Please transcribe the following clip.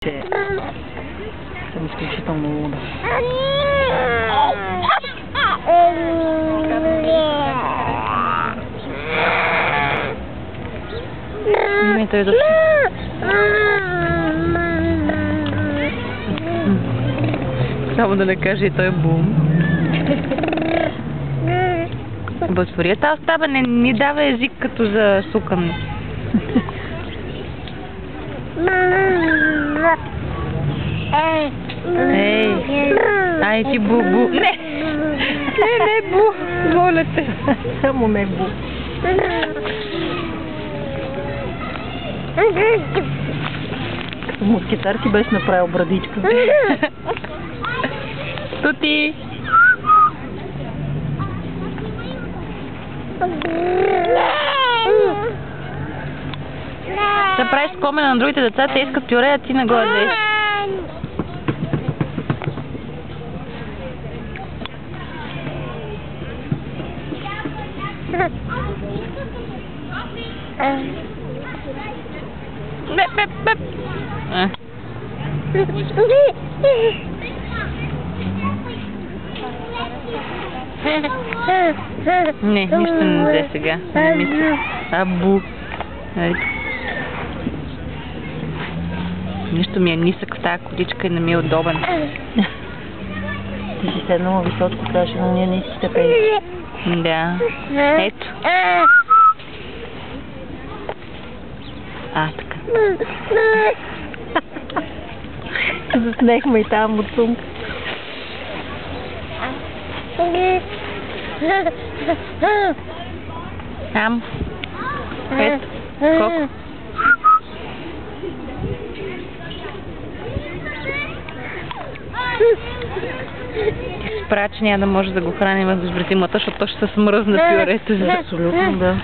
Мишките съм изключително луда. Не, той е дошъл. Само да не каже и той бум. Бътвория, тази стаба не ми дава език като за сукане. Ей, ай ти бу-бу. Не, не бу, моля те. Само не бу. Мускетар ти беше направил брадичка. Тути! Да правиш спомена на другите деца, те искат пюре, а ти не го ядеш. Беп. Не, нищо не взе сега. Не мисля. Абу. Нищо ми е нисък в тази количка и не ми е удобен. Ти си седнала висотко, трябваше на ние ниските пейки. Да. Ето. Така. Заснехме и там от сумка. Там. Ето. Колко? Правя, че няма да може да го храним с зимата, защото то ще се смръзне пюрето. Абсолютно, да.